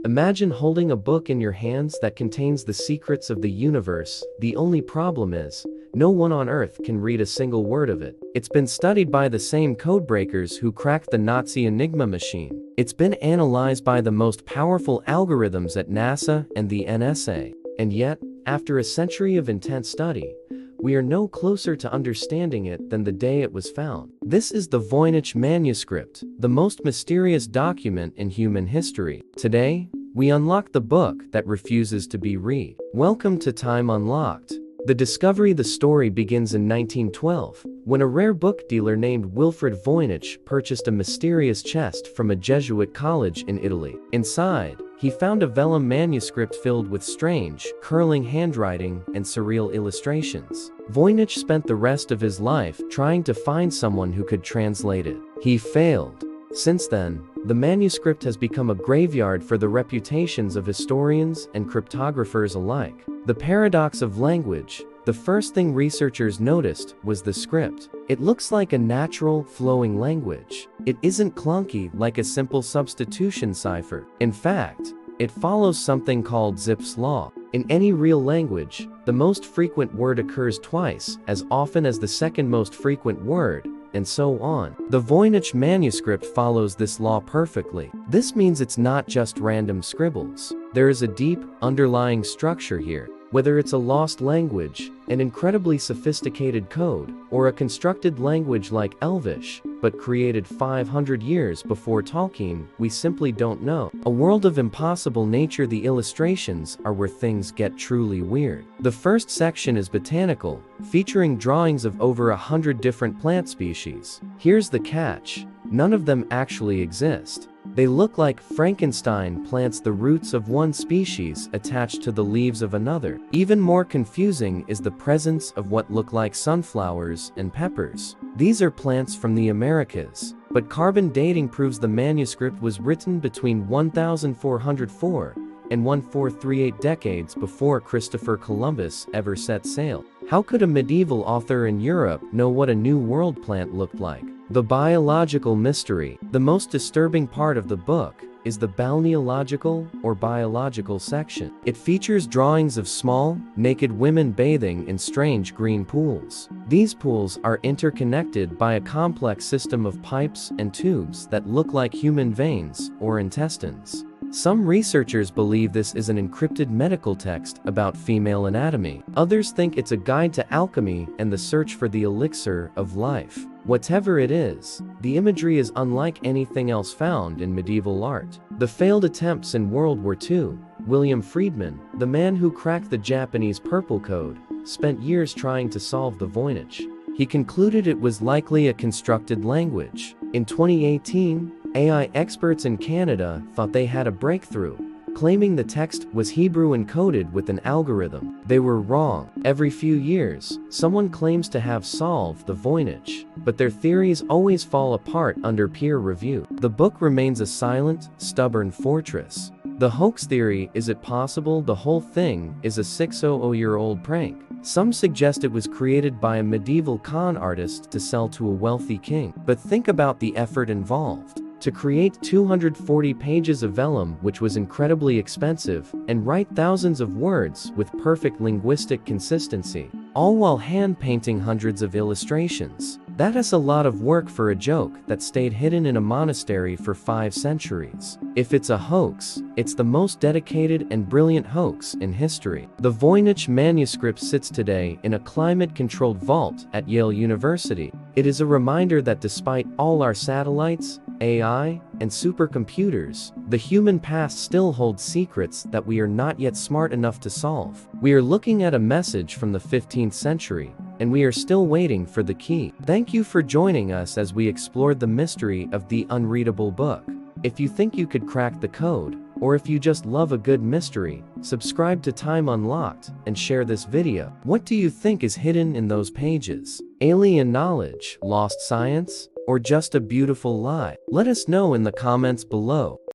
Imagine holding a book in your hands that contains the secrets of the universe. The only problem is, no one on Earth can read a single word of it. It's been studied by the same codebreakers who cracked the Nazi Enigma machine. It's been analyzed by the most powerful algorithms at NASA and the NSA. And yet, after a century of intense study, we are no closer to understanding it than the day it was found. This is the Voynich Manuscript, the most mysterious document in human history. Today, we unlock the book that refuses to be read. Welcome to Time Unlocked. The story begins in 1912, when a rare book dealer named Wilfred Voynich purchased a mysterious chest from a Jesuit college in Italy. Inside, he found a vellum manuscript filled with strange, curling handwriting and surreal illustrations. Voynich spent the rest of his life trying to find someone who could translate it. He failed. Since then, the manuscript has become a graveyard for the reputations of historians and cryptographers alike. The paradox of language. The first thing researchers noticed was the script. It looks like a natural, flowing language. It isn't clunky like a simple substitution cipher. In fact, it follows something called Zipf's law. In any real language, the most frequent word occurs twice as often as the second most frequent word, and so on. The Voynich manuscript follows this law perfectly. This means it's not just random scribbles. There is a deep, underlying structure here. Whether it's a lost language, an incredibly sophisticated code, or a constructed language like Elvish, but created 500 years before Tolkien, we simply don't know. A world of impossible nature. The illustrations are where things get truly weird. The first section is botanical, featuring drawings of over 100 different plant species. Here's the catch: none of them actually exist. They look like Frankenstein plants the roots of one species attached to the leaves of another. Even more confusing is the presence of what look like sunflowers and peppers. These are plants from the Americas, but carbon dating proves the manuscript was written between 1404 and 1438, decades before Christopher Columbus ever set sail. How could a medieval author in Europe know what a New World plant looked like? The biological mystery. The most disturbing part of the book is the balneological or biological section. It features drawings of small, naked women bathing in strange green pools. These pools are interconnected by a complex system of pipes and tubes that look like human veins or intestines. Some researchers believe this is an encrypted medical text about female anatomy. Others think it's a guide to alchemy and the search for the elixir of life. Whatever it is, the imagery is unlike anything else found in medieval art. The failed attempts in World War II. William Friedman, the man who cracked the Japanese Purple Code, spent years trying to solve the Voynich. He concluded it was likely a constructed language. In 2018, AI experts in Canada thought they had a breakthrough, claiming the text was Hebrew encoded with an algorithm. They were wrong. Every few years, someone claims to have solved the Voynich, but their theories always fall apart under peer review. The book remains a silent, stubborn fortress. The hoax theory. Is it possible the whole thing is a 600-year-old prank? Some suggest it was created by a medieval con artist to sell to a wealthy king. But think about the effort involved. To create 240 pages of vellum, which was incredibly expensive, and write thousands of words with perfect linguistic consistency, all while hand-painting hundreds of illustrations. That is a lot of work for a joke that stayed hidden in a monastery for 5 centuries. If it's a hoax, it's the most dedicated and brilliant hoax in history. The Voynich manuscript sits today in a climate-controlled vault at Yale University. It is a reminder that despite all our satellites, AI, and supercomputers, the human past still holds secrets that we are not yet smart enough to solve. We are looking at a message from the 15th century, and we are still waiting for the key. Thank you for joining us as we explored the mystery of the unreadable book. If you think you could crack the code, or if you just love a good mystery, subscribe to Time Unlocked and share this video. What do you think is hidden in those pages? Alien knowledge, lost science, or just a beautiful lie? Let us know in the comments below.